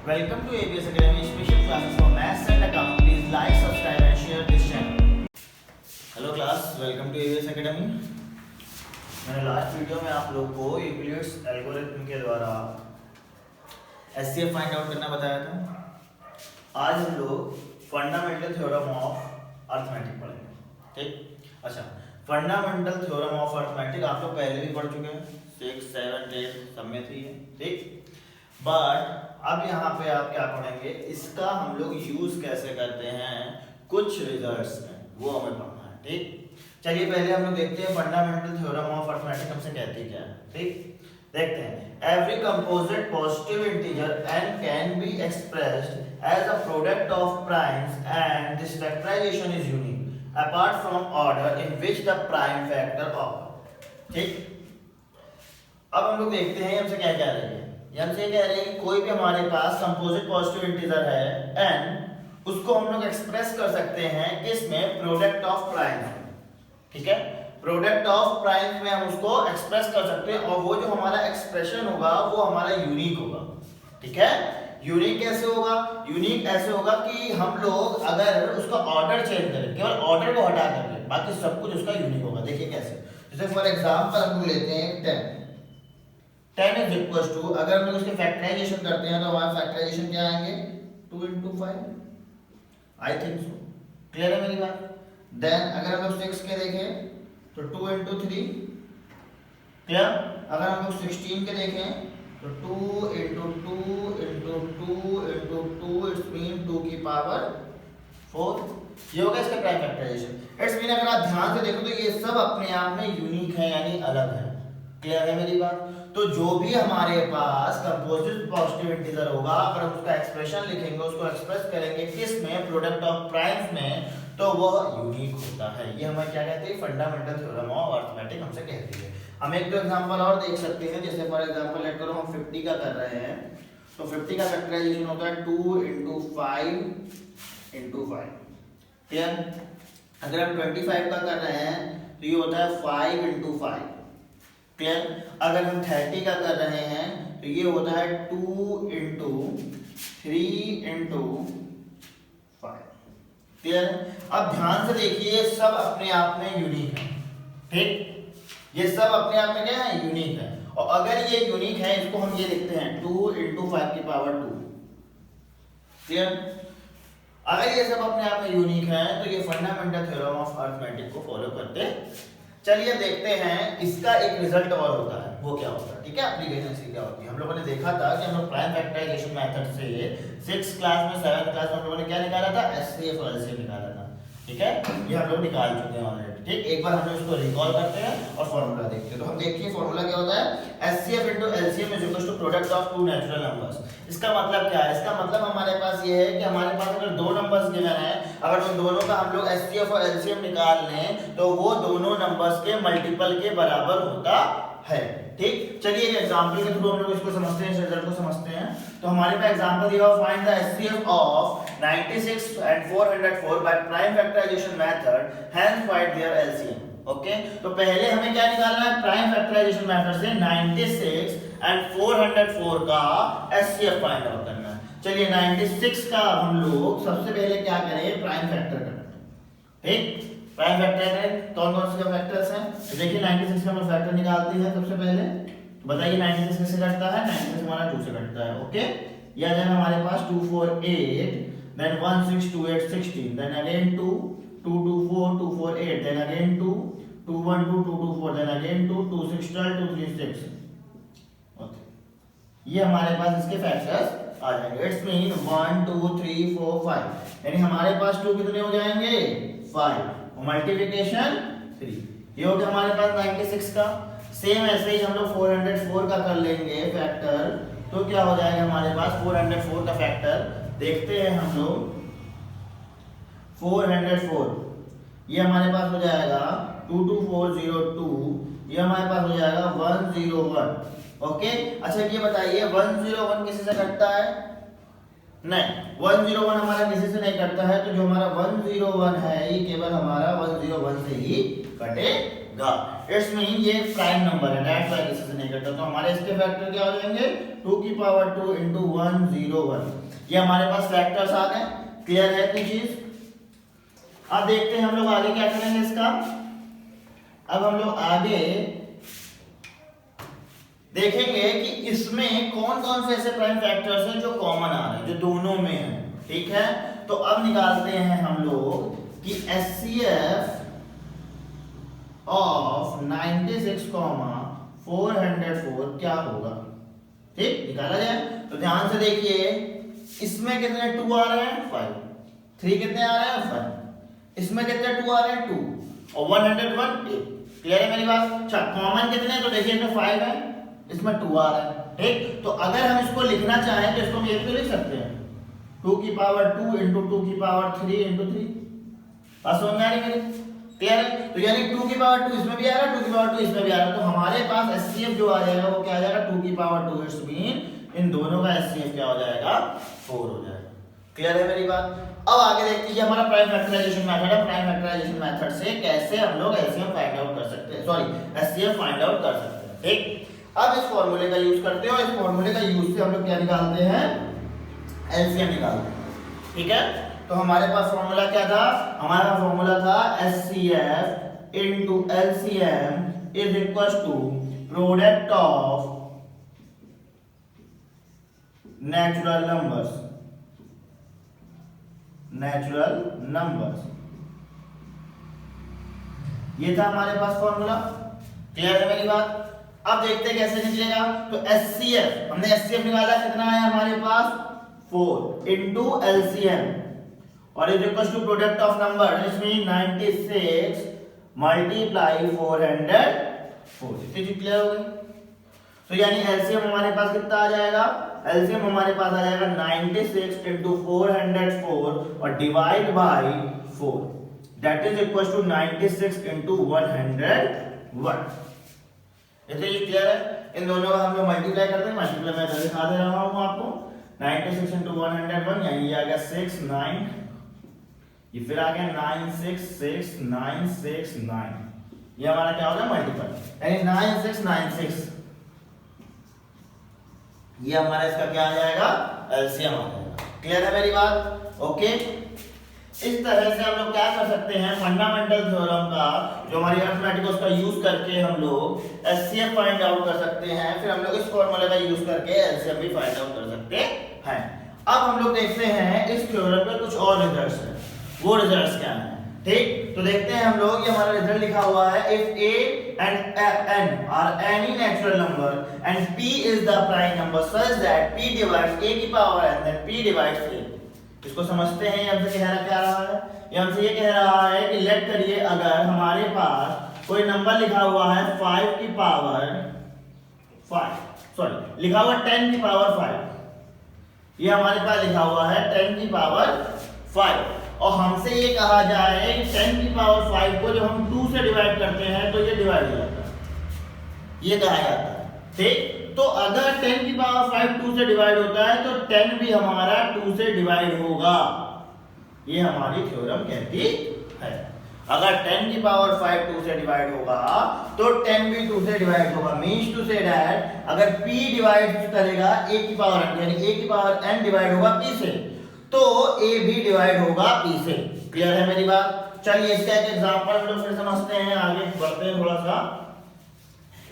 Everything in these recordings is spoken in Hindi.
Welcome to ABS Academy special classes for Maths and Account. Please like, subscribe and share this channel. Hello class, welcome to ABS Academy. मैंने लास्ट वीडियो में आप लोग को यूक्लिड्स एल्गोरिथम के द्वारा एचसीएफ फाइंड आउट करना बताया था। आज हम लोग फंडामेंटल थ्योरम ऑफ अर्थमेटिक पढ़ेंगे। ठीक, अच्छा, फंडामेंटल थ्योरम ऑफ अर्थमेटिक आप लोग पहले भी पढ़ चुके हैं, 6, 7, 8 सब में थी है। ठीक, बट अब यहाँ पे आप क्या पढ़ेंगे, इसका हम लोग यूज कैसे करते हैं कुछ रिजल्ट्स में, वो हमें पढ़ना है। ठीक, चलिए पहले हम लोग देखते हैं फंडामेंटल थ्योरम ऑफ अर्थमेटिक हमसे कहती क्या है। ठीक, देखते हैं। Every composite positive integer n can be expressed as a product of primes and this factorisation is unique apart from order in which the prime factor of. ठीक, अब हम लोग देखते हैं हमसे क्या कह रहे हैं। हमसे कह रहे हैं कि कोई भी हमारे पास कंपोजिट पॉजिटिव इंटीजर है n, उसको हम लोग एक्सप्रेस कर सकते हैं किसमें, प्रोडक्ट ऑफ प्राइम्स। ठीक है, प्रोडक्ट ऑफ प्राइम्स में हम उसको एक्सप्रेस कर सकते हैं और वो जो हमारा एक्सप्रेशन होगा वो हमारा यूनिक होगा। ठीक है, यूनिक कैसे होगा? यूनिक ऐसे होगा कि हम लोग अगर उसका ऑर्डर चेंज करें, केवल ऑर्डर को हटा करके, बाकी सब कुछ उसका यूनिक होगा। देखिए कैसे, जैसे फॉर एग्जांपल हम लोग लेते हैं 10 इज इक्वल टू, अगर हम लोग इसके फैक्टराइजेशन करते हैं तो हमारा फैक्टराइजेशन क्या आएंगे, 2 into 5। I think so, clear है मेरी बात। देन अगर हम लोग 6 के देखें तो 2 into 3, क्लियर। अगर हम लोग 16 के देखें तो 2 into 2 into 2 into 2, it's mean 2 की पावर 4। ये होगा इसका प्राइम फैक्टराइजेशन। इट्स मीन अगर आप ध्यान से देखो तो ये सब अपने आप में यूनिक है, यानी अलग है। क्लियर है मेरी बात। तो जो भी हमारे पास कंपोजिट पॉजिटिव इंटीजर होगा, अगर हम उसका एक्सप्रेशन लिखेंगे, उसको एक्सप्रेस करेंगे किस में, प्रोडक्ट ऑफ प्राइम्स में, तो वो यूनिक होता है। ये हमें क्या कहते हैं, फंडामेंटल थ्योरम ऑफ अर्थमेटिक हमसे कहती है। हम एक दो एग्जांपल और देख सकते हैं, जैसे फॉर एग्जांपल लेट करो हम 50 का कर रहे हैं, तो 50 का फैक्टराइजेशन होता है 2 into 5 into 5। क्लियर। अगर हम 25 का कर रहे हैं तो ये होता है 5 into 5। क्लियर। अगर हम 30 का कर रहे हैं तो ये होता है 2 into 3 into 5। क्लियर। अब ध्यान से देखिए, सब अपने आप में यूनिक है। ठीक, ये सब अपने आप में क्या है, यूनिक है। और अगर ये यूनिक है, इसको हम ये लिखते हैं 2 into 5 की पावर 2। क्लियर। अगर ये सब अपने आप में यूनिक है तो ये फंडामेंटल थ्योरम ऑफ अर्थमेटिक को फॉलो करते। चलिए देखते हैं इसका एक रिजल्ट और होता है, वो क्या होता है। ठीक है, एप्लीकेशन इसकी क्या होती है। हम लोगों ने देखा था कि हम लोग प्राइम फैक्टराइजेशन मेथड से 6th क्लास में 7th क्लास में हम लोगों ने क्या निकाला था, एचसीएफ और एलसीएम निकाला था। ठीक है, ये हम लोग निकाल चुके हैं ऑलरेडी। ठीक, एक बार हम लोग इसको रिकॉल करते हैं और फॉर्मूला देखते हैं। तो हम देखिए फॉर्मूला क्या होता है, HCF into LCM is equal to product of two natural numbers. इसका मतलब क्या है, इसका मतलब हमारे पास ये है कि हमारे पास अगर दो नंबर्स गिवन है, अगर उन दोनों का हम लोग एचसीएफ और एलसीएम निकाल लें तो वो दोनों नंबर्स के मल्टीपल के बराबर होता है। ठीक, चलिए एक एग्जांपल के थ्रू हम लोग इसको समझते हैं, इस रिजल्ट को समझते हैं। तो हमारे पास एग्जांपल दिया हुआ, find the HCF of 96 and 404 by prime factorisation method, hence find their LCM. Okay, तो पहले हमें क्या निकालना है, प्राइम फैक्टराइजेशन मेथड से 96 and 404 का एचसीएफ फाइंड आउट करना है। चलिए 96 का हम लोग सबसे पहले क्या करें, प्राइम फैक्टर करना है। ठीक, प्राइम फैक्टर है, कौन कौन से फैक्टर्स हैं, तो देखिए 96 का हम फैक्टर निकालते हैं सबसे पहले। तो बताइए 96 किससे घटता है, 96 हमारा 2 से घटता है। ओके, या देन हमारे पास 2 4 8, then 1 6 2 8 16, then again 2 2 2 4 2 4 8, then again 2 2 1 2 2 2 4, then again 2 2 6 12 2 3 6। Okay, ये हमारे पास इसके फैक्टर्स आ जाएंगे। इट्स मीन 1 2 3 4 5, यानी हमारे पास 2 कितने हो जाएंगे, 5, मल्टीप्लिकेशन 3। ये हो गया हमारे पास 96 का। सेम ऐसे ही हम लोग 404 का कर लेंगे फैक्टर, तो क्या हो जाएगा हमारे पास 404 का फैक्टर। देखते हैं हम लोग 404, ये हमारे पास हो जाएगा 22402, ये हमारे पास हो जाएगा 101। ओके, अच्छा ये बताइए 101 किससे घटता है, नहीं, 101 हमारा किसी से नहीं कटता है, तो जो हमारा 101 है ये केवल हमारा 101 से ही कटेगा। इट्स मीन ये प्राइम नंबर है, दैट्स व्हाई किसी से नहीं कटता। तो हमारे इसके फैक्टर क्या हो जाएंगे 2 की पावर 2 into 101। ये हमारे पास फैक्टर्स आ गए। क्लियर है कोई चीज? अब देखते हैं हम लोग आगे क्या करेंगे इसका। अब हम लोग आगे देखेंगे कि इसमें कौन कौन से ऐसे प्राइम फैक्टर्स हैं जो कॉमन आ रहे हैं, जो दोनों में हैं। ठीक है, तो अब निकालते हैं हम लोग कि HCF ऑफ 96, 404 क्या होगा। ठीक, निकाला जाए। तो ध्यान से देखिए, इसमें कितने 2 आ रहे हैं 5, 3 कितने आ रहे हैं 5, इसमें कितने 2 आ रहे हैं 2 और 101 8। क्लियर है मेरी बात? अच्छा, कॉमन कितने, तो देखिए इसमें 5 है, इसमें 2 आ रहा है। ठीक, तो अगर हम इसको लिखना चाहें तो इसको हम ये भी तो लिख सकते हैं 2 की पावर 2 into 2 की पावर 3 into 3। बात समझ में आ रही मेरी? क्लियर है? तो यानी 2 की पावर 2 इसमें भी आ रहा है, 2 की पावर 2 इसमें भी आ रहा है, तो हमारे पास HCF जो आ जाएगा वो क्या आ जाएगा 2 की पावर 2। इट्स मीन इन दोनों का HCF क्या हो जाएगा 4 हो जाएगा। क्लियर है मेरी बात? अब आगे देखते हैं हमारा प्राइम फैक्टराइजेशन मेथड है। प्राइम फैक्टराइजेशन मेथड से कैसे हम लोग LCM फाइंड आउट कर सकते हैं, सॉरी HCF फाइंड आउट कर सकते हैं। ठीक, अब इस फॉर्मूले का यूज करते हैं और इस फॉर्मूले का यूज से हम लोग क्या निकालते हैं LCM निकालते हैं। ठीक है, तो हमारे पास फॉर्मूला क्या था, हमारा फॉर्मूला था HCF into LCM is equals to product of natural numbers. ये था हमारे पास फॉर्मूला। क्लियर है मेरी बात? अब देखते हैं कैसे निकलेगा। तो HCF, हमने HCF निकाला, कितना है हमारे पास 4 into LCM और is equal to product of number, इसमें 96 मल्टीप्लाई 404। इतनी चीज क्लियर हो गई। तो यानी LCM हमारे पास कितना आ जाएगा, LCM हमारे पास आ जाएगा 96 into 404 और divide by 4, that is equal to 96 into 101। इतने ही क्लियर है? इन दोनों का हम लोग मल्टीप्लाई करते हैं, मल्टीप्लाई मैं दिखा दे रहा हूं आपको। 96 into 101 यानी ये आ गया 6 9, ये फिर आ गया 9 6 6 9 6 9, ये हमारा क्या होगा मल्टीपल, यानी 9 6 9 6, ये हमारा इसका क्या आ जाएगा LCM आ जाएगा। क्लियर है मेरी बात? ओके, इस तरह से हम लोग क्या कर सकते हैं, फंडामेंटल थ्योरम का जो हमारी अरिथमेटिक उसका यूज करके हम लोग HCF फाइंड आउट कर सकते हैं। फिर हम लोग इस फॉर्मूले का यूज करके LCM भी फाइंड आउट कर सकते हैं। अब हम लोग देखते हैं इस थ्योरम पे कुछ और रिजल्ट्स हैं, वो रिजल्ट्स क्या हैं। ठीक, तो देखते हैं हम लोग, ये हमारा रिजल्ट लिखा हुआ है, if A and N are any natural number and P is the prime number such that P divides A की power N then P divides A। इसको समझते हैं, ये हमसे कह रहा क्या रहा है, ये हमसे ये कह रहा है कि लेट करिए अगर हमारे पास कोई नंबर लिखा हुआ है 5 की पावर 5, सॉरी लिखा हुआ 10 की पावर 5, ये हमारे पास लिखा हुआ है 10 की पावर 5 और हमसे ये कहा जाए 10 की पावर 5 को जब हम 2 से डिवाइड करते हैं तो ये डिवाइड हो जाता है, ये कहा जाता है। ठीक, तो अगर 10 की पावर 5 2 से डिवाइड होता है तो 10 भी हमारा 2 से डिवाइड होगा, ये हमारी थ्योरम कहती है। अगर 10 की पावर 5 2 से डिवाइड होगा तो 10 भी 2 से डिवाइड होगा। मींस टू से दैट अगर p डिवाइड करेगा a की पावर n, यानी a की पावर n डिवाइड होगा p से, तो a भी डिवाइड होगा p से। क्लियर है मेरी बात? चलिए इसका एक एग्जांपल हम लोग फिर समझते हैं, आगे बढ़ते हैं थोड़ा सा,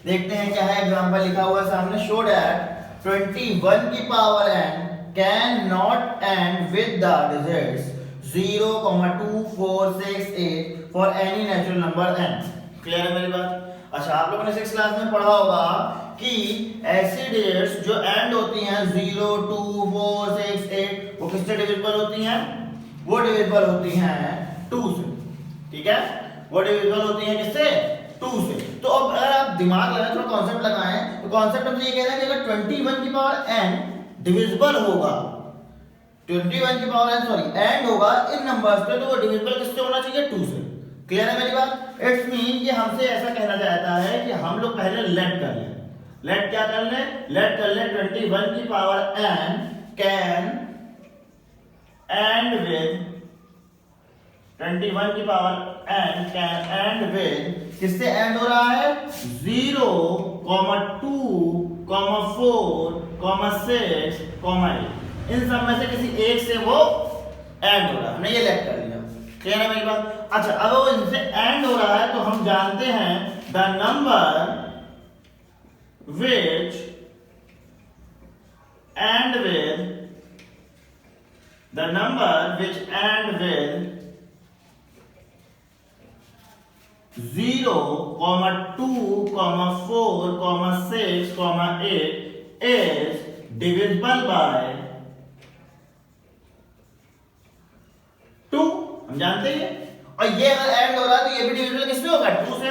देखते हैं क्या है। एग्जांपल लिखा हुआ है सामने, शो दैट 21 की power n can not and with the digits 0, 2, 4, 6, 8 for any natural number n। Clear है मेरी बात? अच्छा, आप लोगों ने 6th क्लास में पढ़ा होगा कि ऐसी डिजिट्स जो एंड होती हैं 0, 2, 4, 6, 8 वो किससे डिविजिबल होती हैं? वो डिविजिबल होती हैं 2 से। ठीक है, वो डिविजिबल होती हैं किससे? 2 से। तो अब अगर आप दिमाग लगाएं, थोड़ा कॉन्सेप्ट लगाएं, तो कॉन्सेप्ट हमसे ये कह रहा है कि अगर 21 की पावर n डिविजिबल होगा, 21 की पावर n सॉरी एंड होगा इन नंबर्स पे, तो वो डिविजिबल किससे होना चाहिए? 2 से। क्लियर है मेरी बात? इट्स मीन कि हमसे ऐसा कहना चाहता है कि हम लोग पहले लेट कर लें, लेट क्या कर लें, लेट कर लें 21 की power n can and with 21 की power n can and with, किससे एंड हो रहा है? 0, 2, 4, 6, 8। इन सब में से किसी एक से वो एंड हो रहा है। हमने ये लेट कर लिया, क्लियर है मेरी बात? अच्छा, अब वो इनसे एंड हो रहा है तो हम जानते हैं the number which and with, the number which and with 0, 2, 4, 6, 8 is divisible by 2। हम जानते हैं, और ये अगर एंड हो रहा है तो ये भी डिविजिबल किससे होगा? 2 से।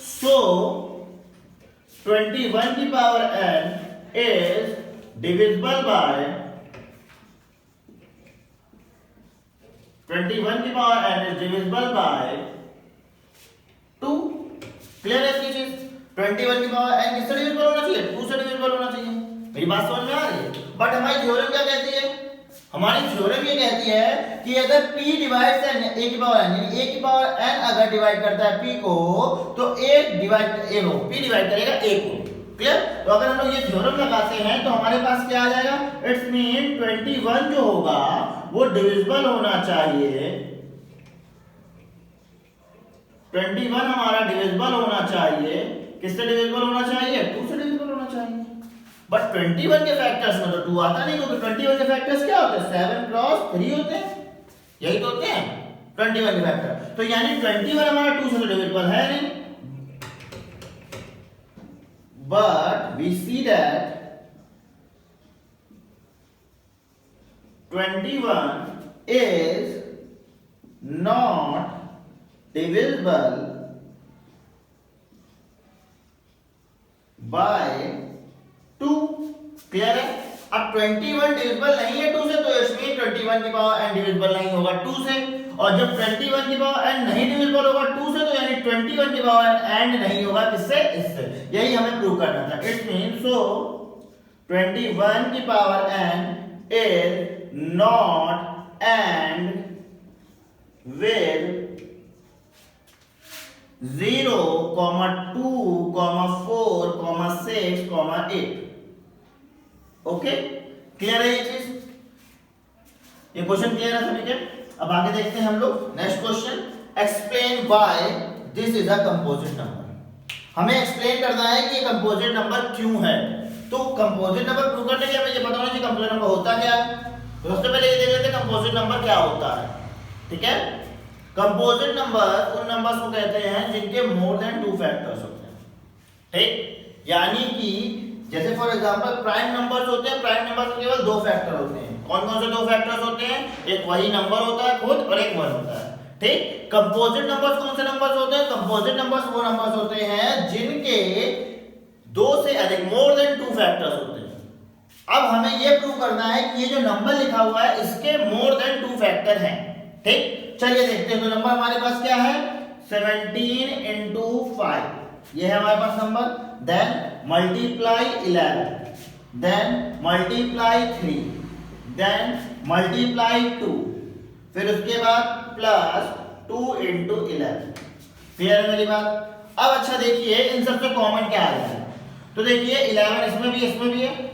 सो 21 की power n is divisible by 21 की power n is divisible by 2। Clear है इसकी चीज? 21 की पावर n किससे डिविजिबल होना चाहिए? 2 से डिविजिबल होना चाहिए। मेरी बात समझ में आ रही है? बट हमारी थ्योरम क्या कहती है? हमारी थ्योरम ये कहती है कि अगर p डिवाइड्स n, a की पावर n, यानी a की पावर n अगर डिवाइड करता है p को, तो p डिवाइड करेगा a को। क्लियर? तो अगर हम लोग ये थ्योरम लगाते हैं तो हमारे पास क्या आ जाएगा? इट्स मीन 21 जो होगा वो डिविजिबल होना चाहिए, 21 हमारा डिविजिबल होना चाहिए। किससे डिविजिबल होना चाहिए? 2 से डिविजिबल होना चाहिए। बट 21 के फैक्टर्स में तो 2 आता नहीं, क्योंकि 21 के फैक्टर्स क्या होते हैं? 7 क्रॉस 3 होते हैं, यही तो होते हैं 21 के फैक्टर। तो यानी 21 हमारा 2 से डिविजिबल है नहीं। But we see that 21 is not divisible by 2। Clear है? अब 21 डिविजिबल नहीं है 2 से, तो इसमें 21 की पावर n डिविजिबल नहीं होगा 2 से, और जब 21 की पावर n नहीं डिविजिबल होगा 2 से, तो यानी 21 की पावर n एंड नहीं होगा किससे? इससे। यही हमें प्रूव करना था। इट मीन सो 21 की power n is not and with 0, 2, 4, 6, 8। Okay, clear है ये चीज? ये क्वेश्चन क्लियर है सभी के? अब आगे देखते हैं हम लोग next question. Explain why this is a composite number. हमें एक्सप्लेन करना है कि ये कंपोजिट नंबर क्यों है। तो कंपोजिट नंबर प्रूव करने के लिए हमें ये पता होना चाहिए कंपोजिट नंबर होता क्या है। तो सबसे पहले ये देख लेते हैं कंपोजिट नंबर क्या होता है। ठीक है, कंपोजिट नंबर उन नंबर्स को कहते हैं जिनके मोर देन 2 फैक्टर्स होते हैं। ठीक, यानी कि जैसे फॉर एग्जांपल प्राइम नंबर्स होते हैं, प्राइम नंबर्स में केवल 2 फैक्टर होते हैं। कौन कौन से 2 फैक्टर्स होते हैं? एक वही नंबर होता है खुद, और एक 1 होता है। ठीक, कंपोजिट नंबर्स कौन से नंबर्स होते हैं? कंपोजिट नंबर्स वो नंबर्स होते हैं जिनके 2 से अधिक, मोर देन 2 फैक्टर्स होते हैं। अब हमें ये प्रूव करना है कि ये जो नंबर लिखा हुआ है इसके मोर देन 2 फैक्टर हैं। ठीक, चलिए देखते हैं। तो नंबर हमारे पास क्या है? 17 into 5, ये है हमारे पास number. Then multiply 11, then multiply 3, then multiply 2, फिर उसके बाद प्लस 2 into 11। क्लियर है मेरी बात? अब अच्छा देखिए इन सबसे कॉमन क्या आ रहा है। तो देखिए 11 इसमें भी है,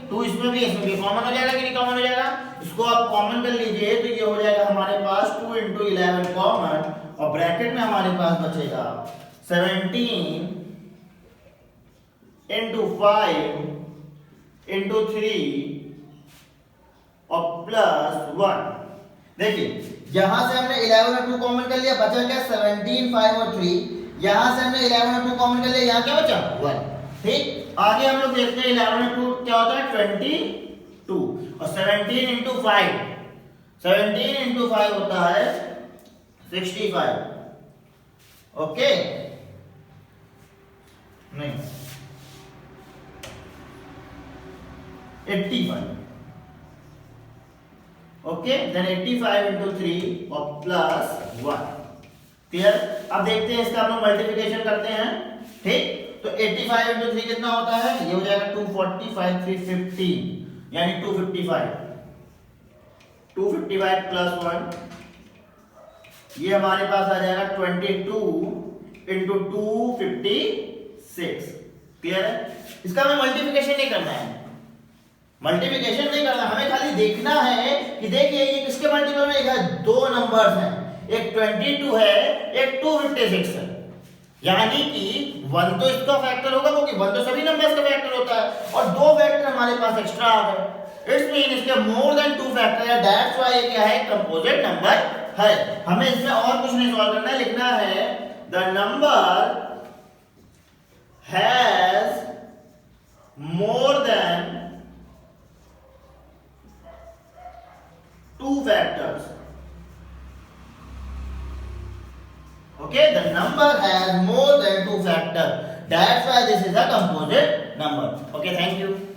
2 इसमें भी, इसमें भी कॉमन हो जाएगा कि नहीं कॉमन हो जाएगा? इसको आप कॉमन कर लीजिए तो ये हो जाएगा हमारे पास 2 into 11 कॉमन, और ब्रैकेट में हमारे पास बचेगा 17 into 5 into 3 और प्लस 1। देखिए यहां से हमने 11 और 2 कॉमन कर लिया, बचा क्या? 17, 5 और 3। यहां से हमने 11 और 2 कॉमन कर लिया, यहां क्या बचा? 1। ठीक, आगे हम लोग देखते हैं 11 और 2 क्या होता है? 22, और 17 into 5, 17 into 5 होता है 65। ओके, नहीं 85। ओके, देन 85 into 3 और प्लस 1। क्लियर? अब देखते हैं इसका हम लोग मल्टीप्लिकेशन करते हैं। ठीक, तो 85 into 3 कितना होता है? ये हो जाएगा 245, 315, यानी 255। 255 प्लस 1, ये हमारे पास आ जाएगा 22 इंटू 256। क्लियर है? इसका हमें मल्टीप्लिकेशन नहीं करना है, मल्टीप्लिकेशन नहीं करना, हमें खाली देखना है कि देखिए ये किसके मल्टीपल में है, दो नंबर्स हैं, एक 22 है, एक 256 है, यानी कि 1 तो इसका फैक्टर होगा क्योंकि 1 तो सभी नंबर्स का फैक्टर होता है, और दो फैक्टर हमारे पास एक्स्ट्रा आ गए। इट्स मीन इसके मोर देन 2 फैक्टर है, दैट्स व्हाई ये क्या है, कंपोजिट नंबर है। हमें इसमें और कुछ नहीं सॉल्व करना है, लिखना है the number has more than 2 factors. Okay, the number has more than 2 factors. That's why this is a composite number. Okay, thank you.